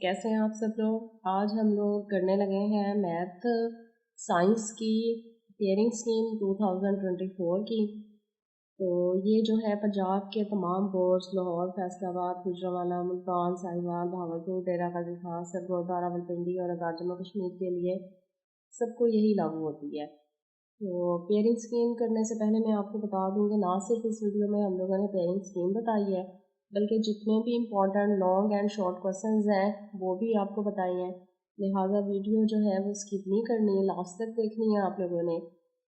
कैसे हैं आप सब लोग। आज हम लोग करने लगे हैं मैथ साइंस की पेयरिंग स्कीम 2024 की। तो ये जो है पंजाब के तमाम बोर्ड्स लाहौर, फैसलाबाद, गुजरांवाला, मुल्तान, साहिवाल, भावलपुर, डेरा गाजी खान, सरगोदा, रावलपिंडी और आज़ाद जम्मू कश्मीर के लिए सबको यही लागू होती है। तो पेयरिंग स्कीम करने से पहले मैं आपको बता दूँ कि ना सिर्फ इस वीडियो में हम लोगों ने पेयरिंग स्कीम बताई है, बल्कि जितने भी important long and short questions हैं वो भी आपको बताए हैं। लिहाजा वीडियो जो है वो स्किप नहीं करनी है, लास्ट तक देखनी है आप लोगों ने।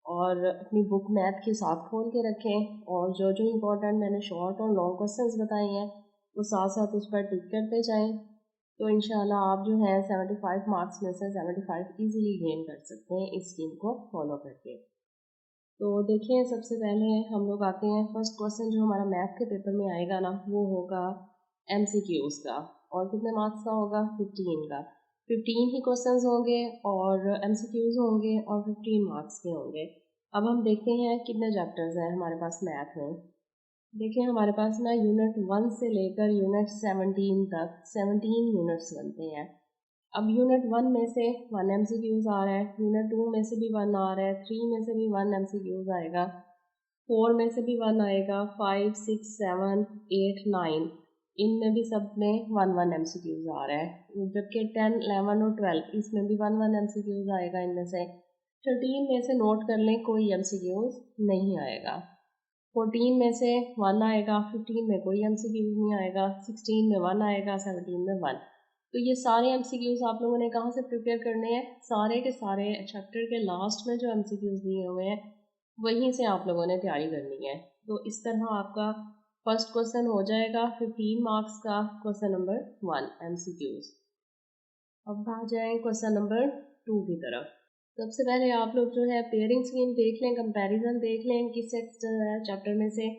और अपनी बुक मैथ के साथ खोल के रखें और जो जो इम्पोर्टेंट मैंने शॉर्ट और लॉन्ग क्वेश्चंस बताए हैं वो साथ साथ उस पर टिक करते जाएं। तो इंशाल्लाह आप जो है 75 मार्क्स में से 75 ईजीली गेन कर सकते हैं इस स्कीम को फॉलो करके। तो देखिए, सबसे पहले हम लोग आते हैं फर्स्ट क्वेश्चन जो हमारा मैथ के पेपर में आएगा ना, वो होगा MCQs का। और कितने मार्क्स का होगा? 15 का। 15 ही क्वेश्चंस होंगे और MCQs होंगे और 15 मार्क्स के होंगे। अब हम देखते हैं कितने चैप्टर्स हैं हमारे पास मैथ में। देखिए, हमारे पास ना यूनिट 1 से लेकर यूनिट 17 तक 17 यूनिट्स बनते हैं। अब यूनिट 1 में से 1 MCQs आ रहा है, यूनिट 2 में से भी 1 आ रहा है, 3 में से भी 1 MCQs आएगा, 4 में से भी 1 आएगा, 5, 6, 7, 8, 9 इनमें भी सब में 1 MCQs आ रहा है। जबकि 10, 11 और 12 इसमें भी 1 MCQs आएगा। इनमें से 13 में से नोट कर लें कोई MCQs नहीं आएगा, 14 में से 1 आएगा, 15 में कोई MCQs नहीं आएगा, 16 में 1 आएगा, 17 में 1। तो ये सारे MCQs आप लोगों ने कहाँ से प्रिपेयर करने हैं? सारे के सारे चैप्टर के लास्ट में जो MCQs दिए हुए हैं वहीं से आप लोगों ने तैयारी करनी है। तो इस तरह आपका फर्स्ट क्वेश्चन हो जाएगा 15 मार्क्स का, क्वेश्चन नंबर 1 MCQs। अब आ जाए क्वेश्चन नंबर 2 की तरफ। सबसे पहले आप लोग जो है पेयरिंग स्कीम देख लें, कंपैरिजन देख लें किस चैप्टर में से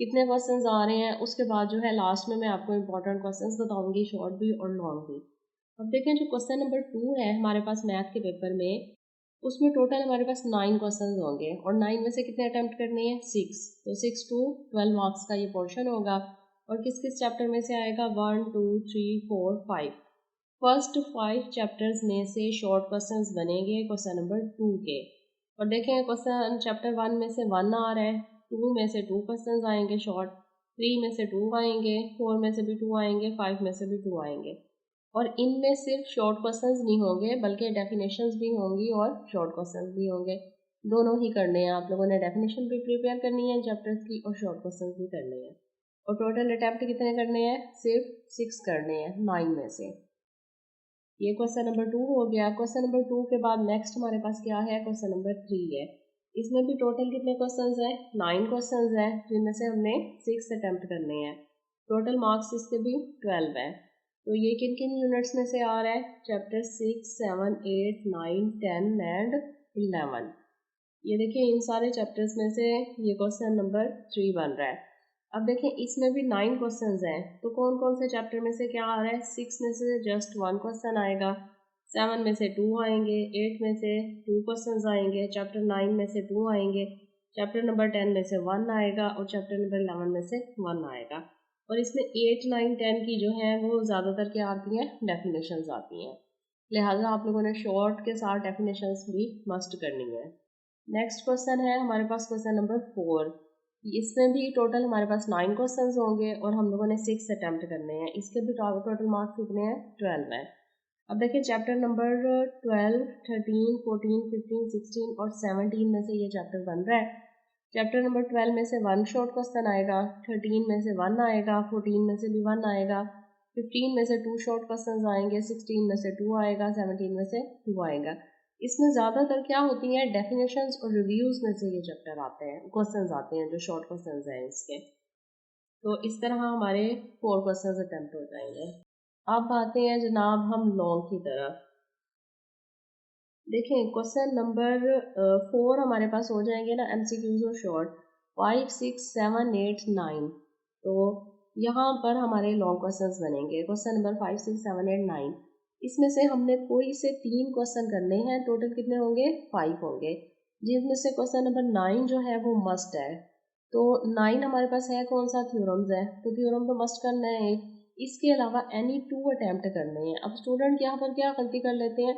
कितने क्वेश्चंस आ रहे हैं। उसके बाद जो है लास्ट में मैं आपको इंपॉर्टेंट क्वेश्चंस बताऊंगी, शॉर्ट भी और लॉन्ग भी। अब देखें, जो क्वेश्चन नंबर 2 है हमारे पास मैथ के पेपर में, उसमें टोटल हमारे पास 9 क्वेश्चंस होंगे और 9 में से कितने अटैम्प्ट करने हैं? 6। तो 6 to 12 मार्क्स का ये पोर्शन होगा। और किस किस चैप्टर में से आएगा? 1, 2, 3, 4, 5। फर्स्ट 5 चैप्टर्स में से शॉर्ट क्वेश्चंस बनेंगे क्वेश्चन नंबर 2 के। और देखें, क्वेश्चन चैप्टर 1 में से 1 आ रहा है, 2 में से 2 क्वेश्चंस आएंगे शॉर्ट, 3 में से 2 आएंगे, 4 में से भी 2 आएंगे, 5 में से भी 2 आएंगे। और इनमें सिर्फ शॉर्ट क्वेश्चंस नहीं होंगे बल्कि डेफिनेशंस भी होंगी और शॉर्ट क्वेश्चंस भी होंगे। दोनों ही करने हैं आप लोगों ने, डेफिनेशन भी प्रिपेयर करनी है चैप्टर्स की और शॉर्ट क्वेश्चंस भी करने हैं। और टोटल अटैम्प्ट कितने करने हैं? सिर्फ 6 करने हैं 9 में से। ये क्वेश्चन नंबर 2 हो गया। क्वेश्चन नंबर 2 के बाद नेक्स्ट हमारे पास क्या है? क्वेश्चन नंबर 3 है। इसमें भी टोटल कितने क्वेश्चंस हैं? 9 क्वेश्चंस हैं, जिनमें से हमने 6 अटेम्प्ट करने हैं। टोटल मार्क्स इसके भी 12 है। तो ये किन किन यूनिट्स में से आ रहा है? Chapter 6, 7, 8, 9, 10 and 11। ये देखिए, इन सारे चैप्टर्स में से ये क्वेश्चन नंबर 3 बन रहा है। अब देखें, इसमें भी 9 क्वेश्चंस हैं, तो कौन कौन से चैप्टर में से क्या आ रहा है? 6 में से जस्ट 1 क्वेश्चन आएगा, 7 में से 2 आएंगे, 8 में से 2 क्वेश्चंस आएंगे, चैप्टर 9 में से 2 आएंगे, चैप्टर नंबर 10 में से 1 आएगा और चैप्टर नंबर 11 में से 1 आएगा। और इसमें 8, 9, 10 की जो है वो ज़्यादातर क्या आती हैं? डेफिनेशंस आती हैं। लिहाजा आप लोगों ने शॉर्ट के साथ डेफिनेशंस भी मस्ट करनी है। नेक्स्ट क्वेश्चन है हमारे पास क्वेश्चन नंबर 4। इसमें भी टोटल हमारे पास 9 क्वेश्चंस होंगे और हम लोगों ने 6 अटैम्प्ट करने हैं। इसके भी टोटल मार्क्स कितने हैं? 12 है। अब देखिए, चैप्टर नंबर 12, 13, 14, 15, 16 और 17 में से ये चैप्टर बन रहा है। चैप्टर नंबर 12 में से 1 शॉर्ट क्वेश्चन आएगा, 13 में से 1 आएगा, 14 में से भी 1 आएगा, 15 में से 2 शॉर्ट क्वेश्चन आएंगे, 16 में से 2 आएगा, 17 में से 2 आएगा। इसमें ज़्यादातर क्या होती है? डेफिनेशंस और रिव्यूज़ में से ये चैप्टर आते हैं, क्वेश्चंस आते हैं जो शॉर्ट क्वेश्चंस हैं इसके। तो इस तरह हमारे 4 क्वेश्चंस अटेम्प्ट हो जाएंगे। अब आते हैं जनाब हम लॉन्ग की तरफ। देखें, क्वेश्चन नंबर 4 हमारे पास हो जाएंगे ना MCQs और शॉर्ट, 5, 6, 7, 8, 9। तो यहाँ पर हमारे लॉन्ग क्वेश्चंस बनेंगे। क्वेश्चन नंबर 5, 6, 7, 8, 9, इसमें से हमने कोई से 3 क्वेश्चन करने हैं। टोटल कितने होंगे? 5 होंगे, जिसमें से क्वेश्चन नंबर 9 जो है वो मस्ट है। तो 9 हमारे पास है कौन सा? थ्योरम्स है, तो थ्योरम तो मस्ट करना है। इसके अलावा एनी 2 अटैम्प्ट करने हैं। अब स्टूडेंट यहाँ पर क्या गलती कर लेते हैं,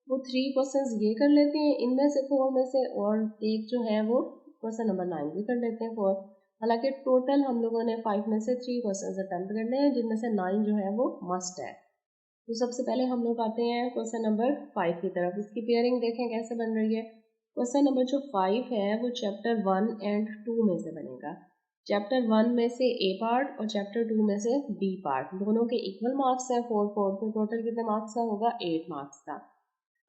वो 3 क्वेश्चंस ये कर लेते हैं इनमें से 4 में से, और एक जो है वो क्वेश्चन नंबर 9 भी कर लेते हैं 4। हालांकि टोटल हम लोगों ने 5 में से 3 क्वेश्चंस अटैम्प्ट करने हैं, जिनमें से 9 जो है वो मस्ट है। तो सबसे पहले हम लोग आते हैं क्वेश्चन नंबर 5 की तरफ। इसकी पेयरिंग देखें कैसे बन रही है। क्वेश्चन नंबर जो 5 है वो चैप्टर 1 एंड 2 में से बनेगा। चैप्टर 1 में से ए पार्ट और चैप्टर 2 में से बी पार्ट, दोनों के इक्वल मार्क्स हैं 4 तो टोटल कितने मार्क्स का होगा, 8 मार्क्स का।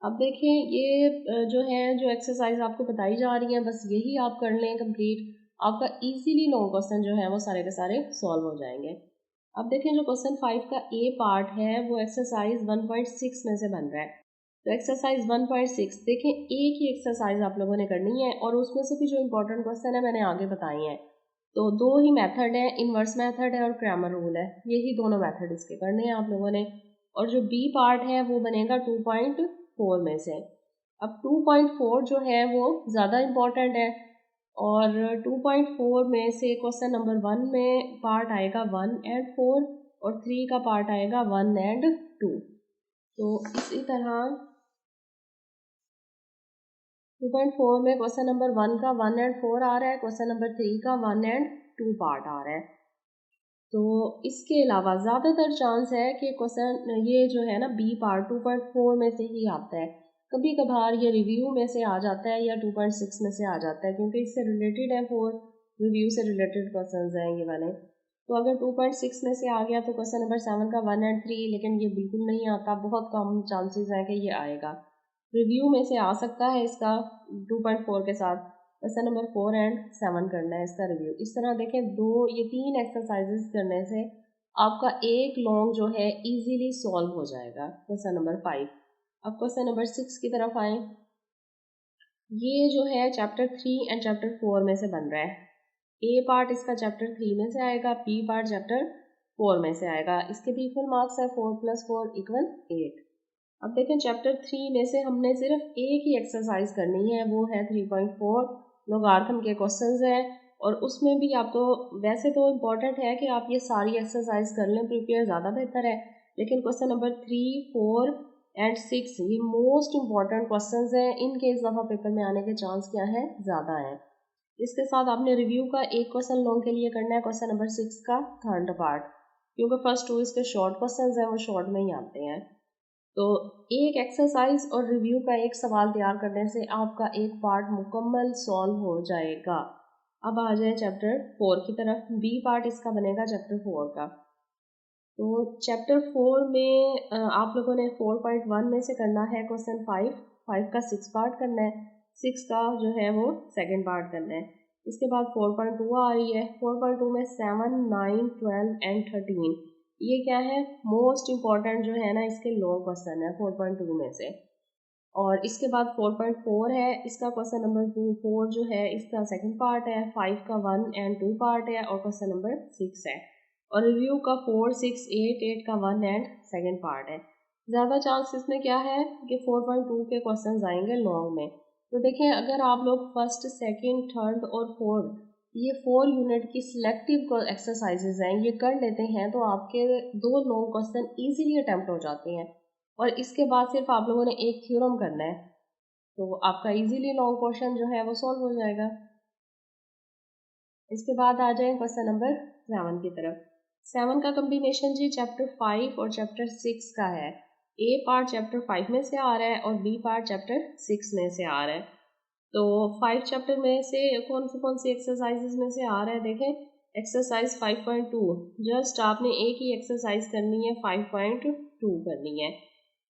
अब देखें ये जो है जो एक्सरसाइज आपको बताई जा रही है, बस यही आप कर लें कंप्लीट, आपका इजीली लॉन्ग क्वेश्चन जो है वो सारे के सारे सॉल्व हो जाएंगे। अब देखें जो क्वेश्चन 5 का ए पार्ट है वो एक्सरसाइज 1.6 में से बन रहा है। तो एक्सरसाइज 1.6 देखें, एक ही एक्सरसाइज आप लोगों ने करनी है और उसमें से भी जो इंपॉर्टेंट क्वेश्चन है मैंने आगे बताए हैं। तो 2 ही मेथड है, इन्वर्स मेथड है और क्रैमर रूल है, यही दोनों मेथड इसके करने हैं आप लोगों ने। और जो बी पार्ट है वो बनेगा 2.4 में से। अब 2.4 जो है वो ज़्यादा इम्पॉर्टेंट है, और 2.4 में से क्वेश्चन नंबर 1 में पार्ट आएगा 1 एंड 4 और 3 का पार्ट आएगा 1 एंड 2। तो इसी तरह 2.4 में क्वेश्चन नंबर 1 का 1 एंड 4 आ रहा है, क्वेश्चन नंबर 3 का 1 एंड 2 पार्ट आ रहा है। तो इसके अलावा ज़्यादातर चांस है कि क्वेश्चन ये जो है ना बी पार्ट 2.4 में से ही आता है। कभी कभार ये रिव्यू में से आ जाता है या 2.6 में से आ जाता है, क्योंकि इससे रिलेटेड है 4 रिव्यू से रिलेटेड क्वेश्चन हैं ये वाले। तो अगर 2.6 में से आ गया तो क्वेश्चन नंबर 7 का 1 एंड 3, लेकिन ये बिल्कुल नहीं आता, बहुत कम चांसेस हैं कि ये आएगा। रिव्यू में से आ सकता है इसका 2.4 के साथ। क्वेश्चन नंबर 4 एंड 7 करना है इसका रिव्यू। इस तरह देखें, ये 3 एक्सरसाइजेस करने से आपका एक लॉन्ग जो है इजीली सॉल्व हो जाएगा क्वेश्चन नंबर 5। अब क्वेश्चन नंबर 6 की तरफ आए। ये जो है चैप्टर 3 एंड चैप्टर 4 में से बन रहा है। ए पार्ट इसका चैप्टर 3 में से आएगा, बी पार्ट चैप्टर 4 में से आएगा। इसके भी इक्वल मार्क्स है, 4 + 4 = 8। अब देखें चैप्टर 3 में से हमने सिर्फ एक ही एक्सरसाइज करनी है, वो है 3.4 लोगारिथम के क्वेश्चंस हैं। और उसमें भी आपको वैसे तो इम्पॉर्टेंट है कि आप ये सारी एक्सरसाइज कर लें, प्रिपेयर ज़्यादा बेहतर है, लेकिन क्वेश्चन नंबर 3, 4 एंड 6 ये मोस्ट इम्पॉर्टेंट क्वेश्चंस हैं, इनके इस दफ़ा पेपर में आने के चांस क्या है, ज़्यादा है। इसके साथ आपने रिव्यू का एक क्वेश्चन लॉन्ग के लिए करना है, क्वेश्चन नंबर 6 का थर्ड पार्ट, क्योंकि फर्स्ट 2 इसके शॉर्ट क्वेश्चन हैं, वो शॉर्ट में ही आते हैं। तो एक एक्सरसाइज और रिव्यू का एक सवाल तैयार करने से आपका एक पार्ट मुकम्मल सॉल्व हो जाएगा। अब आ जाए चैप्टर 4 की तरफ। बी पार्ट इसका बनेगा चैप्टर 4 का। तो चैप्टर 4 में आप लोगों ने 4.1 में से करना है क्वेश्चन 5 का 6 पार्ट करना है, 6 का जो है वो सेकंड पार्ट करना है। इसके बाद 4.2 आ रही है। 4.2 में 7, 9, 12 एंड 13 ये क्या है, मोस्ट इम्पॉर्टेंट जो है ना इसके लॉन्ग क्वेश्चन है 4.2 में से। और इसके बाद 4.4 है, इसका क्वेश्चन नंबर 4 जो है इसका सेकंड पार्ट है, 5 का 1 एंड 2 पार्ट है और क्वेश्चन नंबर 6 है। और रिव्यू का 4, 6, 8 का 1 एंड सेकंड पार्ट है। ज़्यादा चांस इसमें क्या है कि 4.2 के क्वेश्चन आएंगे लॉन्ग में। तो देखें, अगर आप लोग फर्स्ट, सेकेंड, थर्ड और फोर्थ ये 4 यूनिट की सिलेक्टिव एक्सरसाइजेज हैं ये कर लेते हैं तो आपके 2 लॉन्ग क्वेश्चन ईजिली अटैम्प्ट हो जाते हैं। और इसके बाद सिर्फ आप लोगों ने एक थ्योरम करना है, तो आपका इजीली लॉन्ग क्वेश्चन जो है वो सॉल्व हो जाएगा। इसके बाद आ जाए क्वेश्चन नंबर 7 की तरफ। 7 का कम्बिनेशन जी चैप्टर 5 और चैप्टर 6 का है। ए पार्ट चैप्टर 5 में से आ रहा है और बी पार्ट चैप्टर 6 में से आ रहा है। तो 5 चैप्टर में से कौन सी एक्सरसाइजेज में से आ रहा है, देखें एक्सरसाइज 5.2, जस्ट आपने एक ही एक्सरसाइज करनी है, 5.2 करनी है।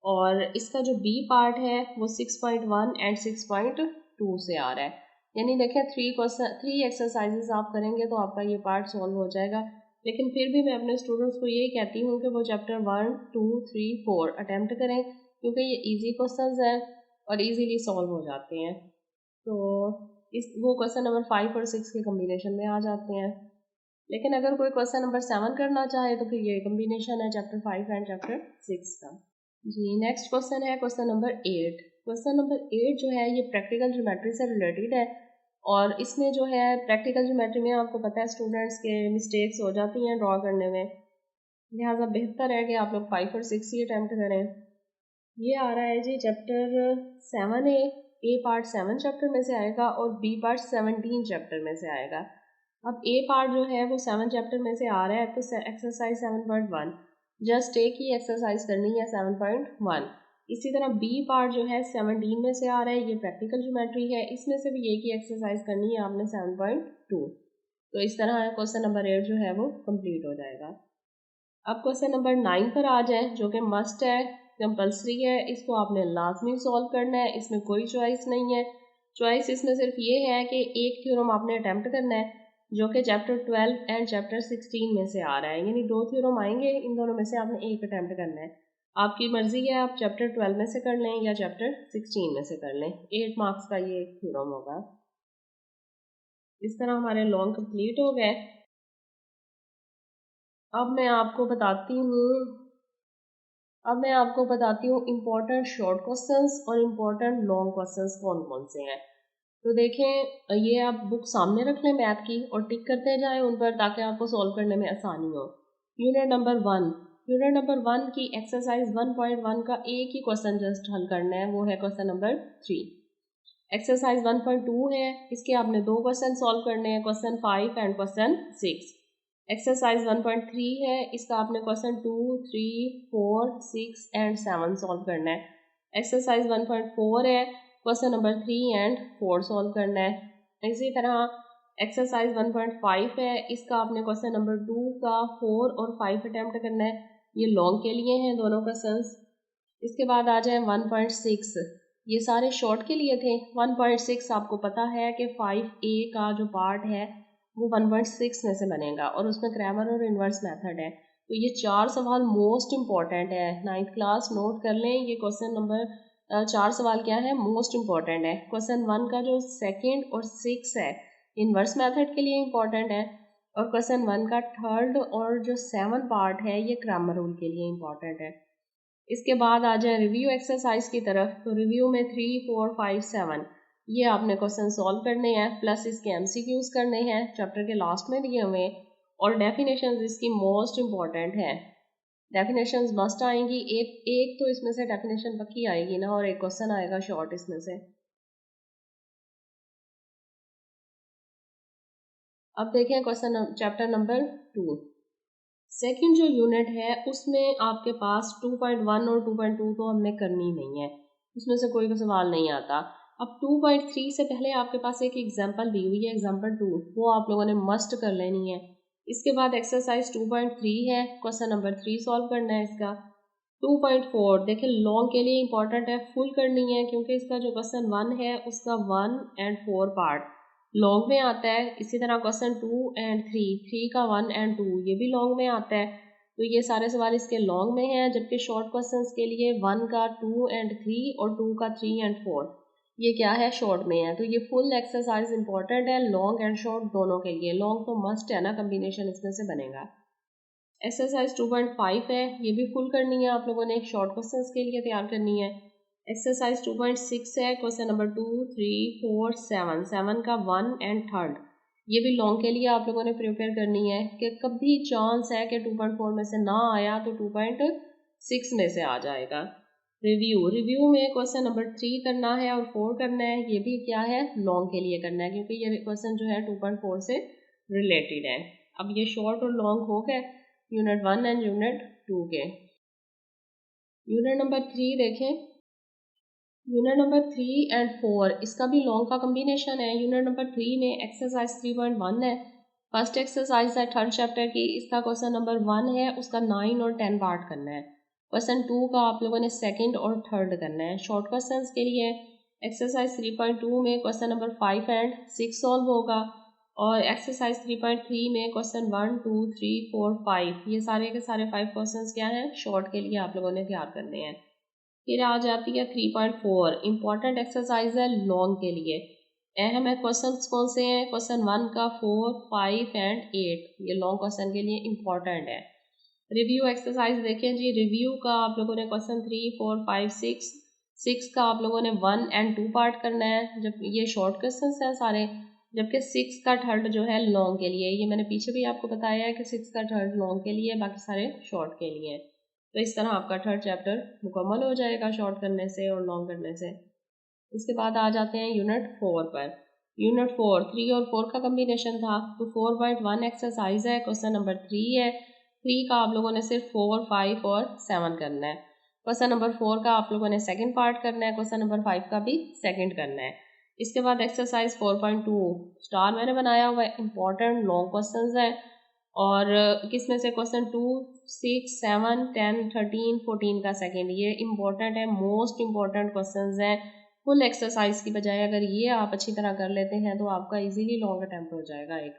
और इसका जो बी पार्ट है वो 6.1 एंड 6.2 से आ रहा है। यानी देखें 3 एक्सरसाइजेज आप करेंगे तो आपका ये पार्ट सॉल्व हो जाएगा। लेकिन फिर भी मैं अपने स्टूडेंट्स को यही कहती हूँ कि वो चैप्टर 1, 2, 3, 4 अटैम्प्ट करें, क्योंकि ये इजी क्वेश्चंस हैं और इजीली सॉल्व हो जाते हैं। तो वो क्वेश्चन नंबर 5 और 6 के कम्बिनेशन में आ जाते हैं। लेकिन अगर कोई क्वेश्चन नंबर 7 करना चाहे तो फिर ये कम्बिनेशन है चैप्टर 5 एंड चैप्टर 6 का। जी नेक्स्ट क्वेश्चन है क्वेश्चन नंबर 8। क्वेश्चन नंबर 8 जो है ये प्रैक्टिकल ज्योमेट्री से रिलेटेड है। और इसमें जो है प्रैक्टिकल ज्योमेट्री में आपको पता है स्टूडेंट्स के मिस्टेक्स हो जाती हैं ड्रॉ करने में। लिहाजा बेहतर है कि आप लोग 5 और 6 ही अटैम्प्ट करें। ये आ रहा है जी चैप्टर 7A। ए पार्ट 7 चैप्टर में से आएगा और बी पार्ट 17 चैप्टर में से आएगा। अब ए पार्ट जो है वो 7 चैप्टर में से आ रहा है, तो एक्सरसाइज 7.1 जस्ट एक ही एक्सरसाइज करनी है 7.1। इसी तरह बी पार्ट जो है 17 में से आ रहा है, ये प्रैक्टिकल ज्योमेट्री है, इसमें से भी एक ही एक्सरसाइज करनी है आपने 7.2। तो इस तरह क्वेश्चन नंबर 8 जो है वो कंप्लीट हो जाएगा। अब क्वेश्चन नंबर 9 पर आ जाए, जो कि मस्ट है, कंपलसरी है, इसको आपने लाजमी सॉल्व करना है, इसमें कोई चॉइस नहीं है। चॉइस इसमें सिर्फ ये है कि एक थ्योरम आपने अटैम्प्ट करना है जो कि चैप्टर 12 एंड चैप्टर 16 में से आ रहा है, यानी 2 थ्योरम आएंगे, इन दोनों में से आपने एक अटैम्प्ट करना है। आपकी मर्जी है, आप चैप्टर 12 में से कर लें या चैप्टर 16 में से कर लें। 8 मार्क्स का ये एक थ्योरम होगा। इस तरह हमारे लॉन्ग कंप्लीट हो गए। अब मैं आपको बताती हूँ इम्पोर्टेंट शॉर्ट क्वेश्चंस और इम्पोर्टेंट लॉन्ग क्वेश्चंस कौन कौन से हैं। तो देखें, ये आप बुक सामने रख लें मैथ की और टिक करते जाएं उन पर, ताकि आपको सॉल्व करने में आसानी हो। यूनिट नंबर 1 की एक्सरसाइज 1.1 का एक ही क्वेश्चन जस्ट हल करना है, वो है क्वेश्चन नंबर 3। एक्सरसाइज 1.2 है, इसके आपने 2 क्वेश्चन सॉल्व करने हैं, क्वेश्चन 5 एंड क्वेश्चन 6। एक्सरसाइज 1.3 है, इसका आपने क्वेश्चन 2, 3, 4, 6 एंड 7 सॉल्व करना है। एक्सरसाइज 1.4 है, क्वेश्चन नंबर 3 एंड 4 सॉल्व करना है। इसी तरह एक्सरसाइज 1.5 है, इसका आपने क्वेश्चन नंबर 2 का 4 और 5 अटैम्प्ट करना है। ये लॉन्ग के लिए हैं दोनों क्वेश्चंस। इसके बाद आ जाए 1.6, ये सारे शॉर्ट के लिए थे। 1.6 आपको पता है कि 5A का जो पार्ट है वो 1.6 में से बनेगा और उसमें ग्रामर और इन्वर्स मेथड है। तो ये 4 सवाल मोस्ट इम्पॉर्टेंट है, 9th क्लास नोट कर लें। ये क्वेश्चन नंबर 4 सवाल क्या है, मोस्ट इम्पॉर्टेंट है। क्वेश्चन 1 का जो 2nd और 6 है इन्वर्स मेथड के लिए इम्पॉर्टेंट है, और क्वेश्चन 1 का 3rd और जो 7 पार्ट है ये ग्रामर रूल के लिए इम्पॉर्टेंट है। इसके बाद आ जाए रिव्यू एक्सरसाइज की तरफ। तो रिव्यू में 3, 4, 5, 7 ये आपने क्वेश्चन सॉल्व करने हैं, प्लस इसके एमसीक्यूज करने हैं, चैप्टर के लास्ट में दिए हुए, और डेफिनेशंस इसकी मोस्ट इम्पॉर्टेंट है। डेफिनेशंस मस्ट आएंगी, एक तो इसमें से डेफिनेशन पक्की आएगी ना, और एक क्वेश्चन आएगा शॉर्ट इसमें से। अब देखें क्वेश्चन चैप्टर नंबर 2। सेकंड जो यूनिट है उसमें आपके पास 2.1 और 2.2 तो हमने करनी नहीं है, उसमें से कोई सवाल नहीं आता। अब 2.3 से पहले आपके पास एक एग्जांपल दी हुई है, एग्जांपल 2, वो आप लोगों ने मस्ट कर लेनी है। इसके बाद एक्सरसाइज 2.3 है, क्वेश्चन नंबर 3 सॉल्व करना है इसका। 2.4 देखें लॉन्ग के लिए इंपॉर्टेंट है, फुल करनी है, क्योंकि इसका जो क्वेश्चन 1 है उसका 1 एंड 4 पार्ट लॉन्ग में आता है। इसी तरह क्वेश्चन 2 एंड 3 का 1 एंड 2 ये भी लॉन्ग में आता है। तो ये सारे सवाल इसके लॉन्ग में हैं, जबकि शॉर्ट क्वेश्चंस के लिए 1 का 2 एंड 3 और 2 का 3 एंड 4 ये क्या है, शॉर्ट में है। तो ये फुल एक्सरसाइज इंपॉर्टेंट है लॉन्ग एंड शॉर्ट दोनों के लिए। लॉन्ग तो मस्ट है ना, कम्बिनेशन इसमें से बनेगा। एक्सरसाइज 2.5 है, ये भी फुल करनी है आप लोगों ने, शॉर्ट क्वेश्चंस के लिए तैयार करनी है। एक्सरसाइज 2.6 है, क्वेश्चन नंबर 2, 3, 4, 7 का 1 एंड 3rd ये भी लॉन्ग के लिए आप लोगों ने प्रिपेयर करनी है, कि कभी चांस है कि 2.4 में से ना आया तो 2.6 में से आ जाएगा। रिव्यू में क्वेश्चन नंबर 3 करना है और 4 करना है, ये भी क्या है, लॉन्ग के लिए करना है, क्योंकि ये क्वेश्चन जो है 2.4 से रिलेटेड है। अब ये शॉर्ट और लॉन्ग हो गए यूनिट 1 एंड यूनिट 2 के। यूनिट नंबर 3 देखें, यूनिट नंबर 3 एंड 4 इसका भी लॉन्ग का कम्बिनेशन है। यूनिट नंबर 3 में एक्सरसाइज 3.1 है, फर्स्ट एक्सरसाइज है 3rd चैप्टर की, इसका क्वेश्चन नंबर 1 है, उसका 9 और 10 पार्ट करना है। क्वेश्चन 2 का आप लोगों ने 2nd और 3rd करना है। शॉर्ट क्वेश्चंस के लिए एक्सरसाइज 3.2 में क्वेश्चन नंबर 5 एंड 6 सॉल्व होगा, और एक्सरसाइज 3.3 में क्वेश्चन 1, 2, 3, 4, 5 ये सारे के सारे 5 क्वेश्चन क्या हैं, शॉर्ट के लिए आप लोगों ने तैयार करने हैं। फिर आ जाती है 3.4, इंपॉर्टेंट एक्सरसाइज है लॉन्ग के लिए। अहम है क्वेश्चन कौन से हैं, क्वेश्चन 1 का 4, 5 एंड 8 ये लॉन्ग क्वेश्चन के लिए इंपॉर्टेंट है। रिव्यू एक्सरसाइज देखें जी, रिव्यू का आप लोगों ने क्वेश्चन 3, 4, 5, 6 का आप लोगों ने 1 एंड 2 पार्ट करना है, जब ये शॉर्ट क्वेश्चन हैं सारे। जबकि 6 का थर्ड जो है लॉन्ग के लिए, ये मैंने पीछे भी आपको बताया है कि 6 का थर्ड लॉन्ग के लिए, बाकी सारे शॉर्ट के लिए। तो इस तरह आपका थर्ड चैप्टर मुकम्मल हो जाएगा शॉर्ट करने से और लॉन्ग करने से। इसके बाद आ जाते हैं यूनिट 4 पर। यूनिट 4 3 और 4 का कम्बिनेशन था, तो 4.1 एक्सरसाइज है, क्वेश्चन नंबर 3 है। 3 का आप लोगों ने सिर्फ 4, 5 और 7 करना है। क्वेश्चन नंबर 4 का आप लोगों ने सेकंड पार्ट करना है, क्वेश्चन नंबर 5 का भी सेकंड करना है। इसके बाद एक्सरसाइज 4.2 स्टार मैंने बनाया हुआ है, इंपॉर्टेंट लॉन्ग क्वेश्चन है। और किसमें से क्वेश्चन 2, 6, 7, 10, 13, 14 का सेकंड, ये इंपॉर्टेंट है, मोस्ट इंपॉर्टेंट क्वेश्चन है। फुल एक्सरसाइज की बजाय अगर ये आप अच्छी तरह कर लेते हैं तो आपका इजीली लॉन्ग अटेम्प्ट हो जाएगा एक।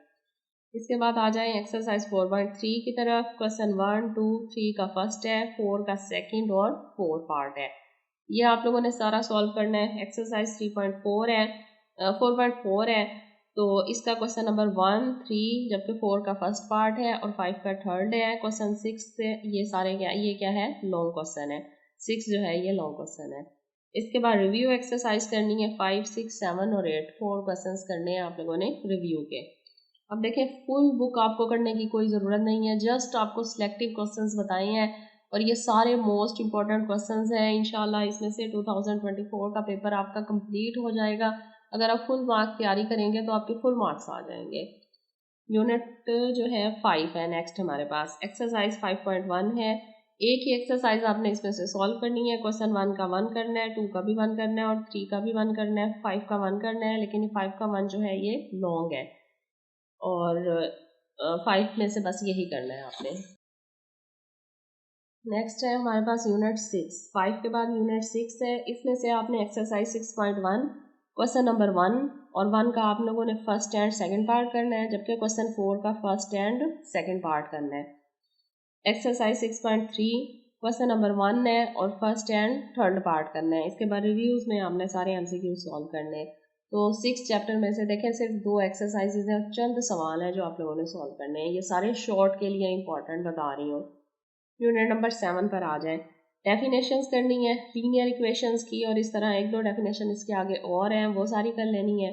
इसके बाद आ जाए एक्सरसाइज 4.3 की तरफ। क्वेश्चन 1, 2, 3 का फर्स्ट है, 4 का सेकंड और 4 पार्ट है। ये आप लोगों ने सारा सॉल्व करना है। एक्सरसाइज 3.4 है, 4.4 है, तो इसका क्वेश्चन नंबर 1, 3, जबकि 4 का फर्स्ट पार्ट है और 5 का थर्ड है। क्वेश्चन 6 से ये सारे ये क्या है, लॉन्ग क्वेश्चन है। 6 जो है ये लॉन्ग क्वेश्चन है। इसके बाद रिव्यू एक्सरसाइज करनी है, 5, 6, 7 और 8 4 क्वेश्चन करने हैं आप लोगों ने रिव्यू के। अब देखें, फुल बुक आपको करने की कोई ज़रूरत नहीं है, जस्ट आपको सिलेक्टिव क्वेश्चंस बताए हैं और ये सारे मोस्ट इंपॉर्टेंट क्वेश्चंस हैं। इंशाल्लाह इसमें से 2024 का पेपर आपका कंप्लीट हो जाएगा। अगर आप फुल मार्क्स तैयारी करेंगे तो आपके फुल मार्क्स आ जाएंगे। यूनिट जो है 5 है नेक्स्ट हमारे पास। एक्सरसाइज 5.1 है। एक ही एक्सरसाइज आपने इसमें से सॉल्व करनी है। क्वेश्चन 1 का 1 करना है, 2 का भी 1 करना है और 3 का भी 1 करना है, 5 का 1 करना है, लेकिन 5 का 1 जो है ये लॉन्ग है और 5 में से बस यही करना है आपने। नेक्स्ट है हमारे पास यूनिट 6। 5 के बाद यूनिट 6 है, इसमें से आपने एक्सरसाइज 6.1 क्वेश्चन नंबर 1 और 1 का आप लोगों ने फर्स्ट एंड सेकंड पार्ट करना है, जबकि क्वेश्चन 4 का फर्स्ट एंड सेकंड पार्ट करना है। एक्सरसाइज 6.3 क्वेश्चन नंबर 1 है और फर्स्ट एंड थर्ड पार्ट करना है। इसके बाद रिव्यूज में आपने सारे एमसीक्यू सॉल्व करने हैं। तो 6 चैप्टर में से देखें सिर्फ 2 एक्सरसाइजेज हैं और चंद सवाल हैं जो आप लोगों ने सॉल्व करने हैं। ये सारे शॉर्ट के लिए इंपॉर्टेंट बता रही हूँ। यूनिट नंबर 7 पर आ जाए। डेफिनेशंस करनी है लीनियर इक्वेशंस की और इस तरह 1-2 डेफिनेशन इसके आगे और हैं, वो सारी कर लेनी है।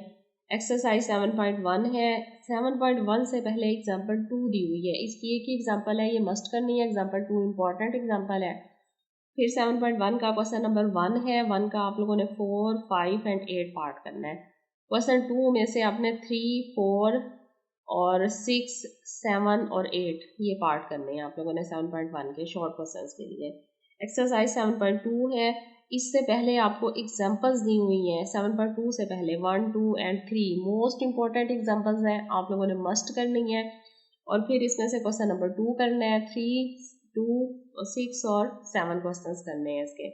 एक्सरसाइज 7.1 है। 7.1 से पहले एग्जाम्पल 2 दी हुई है, इसकी एक ही एग्जाम्पल है, ये मस्ट करनी है। एग्जाम्पल 2 इंपॉर्टेंट एग्जाम्पल है। फिर 7.1 का क्वेश्चन नंबर 1 है। 1 का आप लोगों ने 4, 5 एंड 8 पार्ट करना है। क्वेश्चन 2 में से आपने 3, 4 और 6, 7 और 8 ये पार्ट करने हैं आप लोगों ने 7.1 के शॉर्ट क्वेश्चंस के लिए। एक्सरसाइज 7.2 है। इससे पहले आपको एग्जांपल्स दी हुई हैं। 7.2 से पहले 1, 2 एंड 3 मोस्ट इंपॉर्टेंट एग्जांपल्स हैं, आप लोगों ने मस्ट करनी है। और फिर इसमें से क्वेश्चन नंबर 2 करना है, 3, 2, 6 और 7 क्वेश्चंस करने हैं इसके।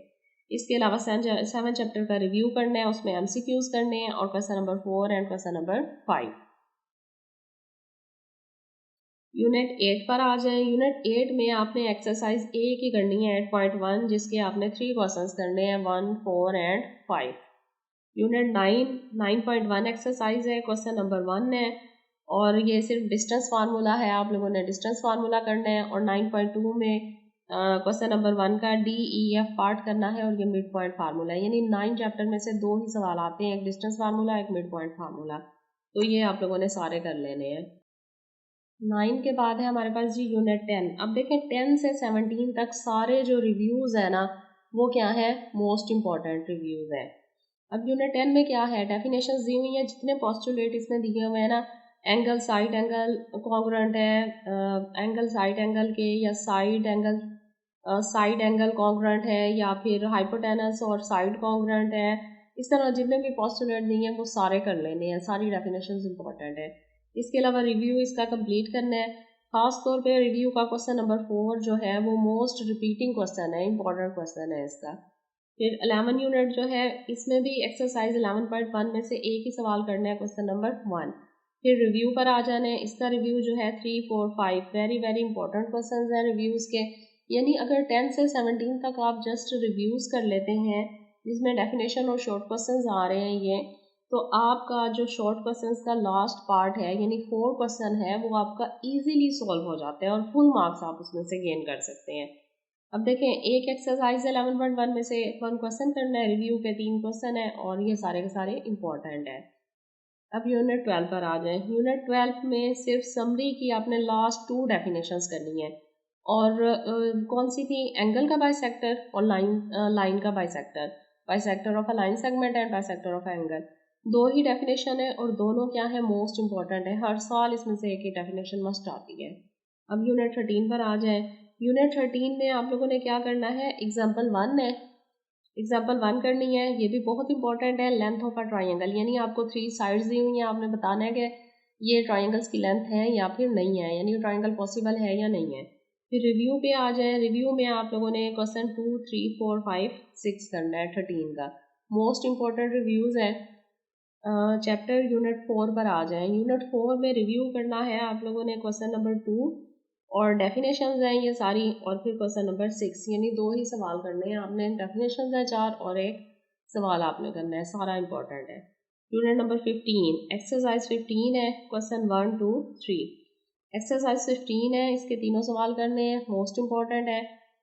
इसके अलावा 7 चैप्टर का रिव्यू करना है, उसमें एमसीक्यूज करने हैं और question number 4 and question number 5। Unit 8 पर आ जाएं। यूनिट 8 में आपने एक्सरसाइज ए की करनी है 8.1, जिसके आपने 3 क्वेश्चंस करने हैं, 1, 4 एंड 5। यूनिट 9 एक्सरसाइज है, क्वेश्चन नंबर 1 है और ये सिर्फ डिस्टेंस फार्मूला है, आप लोगों ने डिस्टेंस फार्मूला करना है। और 9.2 में क्वेश्चन नंबर 1 का DEF पार्ट करना है और ये मिड पॉइंट फार्मूला है। यानी 9 चैप्टर में से 2 ही सवाल आते हैं, एक डिस्टेंस फार्मूला, एक मिड पॉइंट फार्मूला। तो ये आप लोगों ने सारे कर लेने हैं। 9 के बाद है हमारे पास जी यूनिट 10। अब देखें 10 से 17 तक सारे जो रिव्यूज है ना, वो क्या है, मोस्ट इंपॉर्टेंट रिव्यूज है। अब यूनिट 10 में क्या है, डेफिनेशंस दी हुई है, जितने पोस्टुलेट इसमें दिए हुए हैं ना, एंगल साइड एंगल कॉन्ग्रुएंट है, एंगल साइड एंगल के, या साइड एंगल कॉन्ग्रुएंट है, या फिर हाइपोटेनस और साइड कॉन्ग्रुएंट है। इस तरह जितने भी पोस्टुलेट दिए हैं वो सारे कर लेने हैं, सारी डेफिनेशंस इंपॉर्टेंट है। इसके अलावा रिव्यू इसका कंप्लीट करना है। खास तौर पे रिव्यू का क्वेश्चन नंबर 4 जो है वो मोस्ट रिपीटिंग क्वेश्चन है, इंपॉर्टेंट क्वेश्चन है इसका। फिर 11 यूनिट जो है, इसमें भी एक्सरसाइज 11.1 में से एक ही सवाल करना है, क्वेश्चन नंबर 1। फिर रिव्यू पर आ जाना है। इसका रिव्यू जो है 3, 4, 5 वेरी वेरी इंपॉर्टेंट क्वेश्चन है रिव्यूज़ के। यानी अगर 10 से 17 तक आप जस्ट रिव्यूज़ कर लेते हैं, जिसमें डेफिनेशन और शॉर्ट क्वेश्चन आ रहे हैं ये, तो आपका जो शॉर्ट क्वेश्चंस का लास्ट पार्ट है यानी 4 क्वेश्चन है, वो आपका इजीली सॉल्व हो जाते हैं और फुल मार्क्स आप उसमें से गेन कर सकते हैं। अब देखें, एक एक्सरसाइज 11.1 में से 1 क्वेश्चन करना है, रिव्यू के 3 क्वेश्चन है और ये सारे के सारे इंपॉर्टेंट है। अब यूनिट 12 पर आ जाएं। यूनिट 12 में सिर्फ समरी की आपने लास्ट 2 डेफिनेशंस करनी है और कौन सी थी, एंगल का बाइसेक्टर और लाइन का bisector, bisector of a line segment and bisector of angle. दो ही डेफिनेशन है और दोनों क्या है, मोस्ट इंपॉर्टेंट है, हर साल इसमें से एक ही डेफिनेशन मस्ट आती है। अब यूनिट 13 पर आ जाए। यूनिट 13 में आप लोगों ने क्या करना है, एग्जाम्पल 1 है, एग्जाम्पल 1 करनी है, ये भी बहुत इंपॉर्टेंट है, लेंथ ऑफ अ ट्राइंगल, यानी आपको 3 साइड्स दी हुई हैं, आपने बताना है कि ये ट्राइंगल्स की लेंथ है या फिर नहीं है, यानी ट्राइंगल पॉसिबल है या नहीं है। फिर रिव्यू पे आ जाए। रिव्यू में आप लोगों ने क्वेश्चन 2, 3, 4, 5, 6 करना है 13 का, मोस्ट इंपॉर्टेंट रिव्यूज़ है। चैप्टर यूनिट 4 पर आ जाए। यूनिट 4 में रिव्यू करना है आप लोगों ने क्वेश्चन नंबर 2 और डेफिनेशंस हैं ये सारी, और फिर क्वेश्चन नंबर 6, यानी 2 ही सवाल करने हैं आपने, डेफिनेशंस है 4 और एक सवाल आपने करना है, सारा इंपॉर्टेंट है। यूनिट नंबर 15 एक्सरसाइज 15 है, क्वेश्चन 1, 2, 3। एक्सरसाइज 15 है, इसके तीनों सवाल करने हैं, मोस्ट इंपॉर्टेंट है।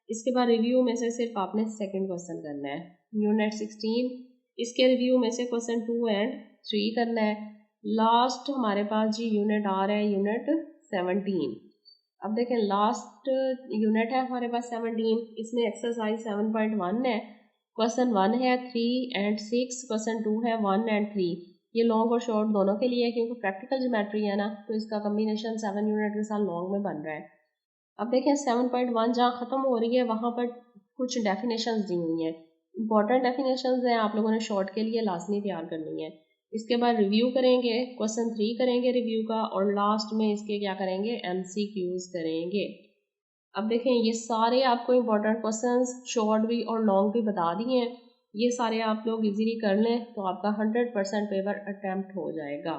इसके बाद रिव्यू में से सिर्फ आपने सेकंड क्वेश्चन करना है। यूनिट 16, इसके रिव्यू में से क्वेश्चन 2 एंड 3 करना है। लास्ट हमारे पास जी यूनिट आ रहा है, यूनिट 17। अब देखें लास्ट यूनिट है हमारे पास 17, इसमें एक्सरसाइज 7.1 है, क्वेश्चन 1 है 3 एंड 6, क्वेश्चन 2 है 1 एंड 3। ये लॉन्ग और शॉर्ट दोनों के लिए है क्योंकि प्रैक्टिकल ज्योमेट्री है ना, तो इसका कम्बिनेशन 7 यूनिट के साथ लॉन्ग में बन रहा है। अब देखें 7.1 जहाँ ख़त्म हो रही है वहाँ पर कुछ डेफिनेशंस दी हुई हैं, इंपॉर्टेंट डेफिनेशंस हैं, आप लोगों ने शॉर्ट के लिए लाजमी तैयार करनी है। इसके बाद रिव्यू करेंगे, क्वेश्चन 3 करेंगे रिव्यू का, और लास्ट में इसके क्या करेंगे, MCQs करेंगे। अब देखें ये सारे आपको इंपॉर्टेंट क्वेश्चंस शॉर्ट भी और लॉन्ग भी बता दिए हैं, ये सारे आप लोग इजीली कर लें तो आपका 100% पेपर अटैम्प्ट हो जाएगा।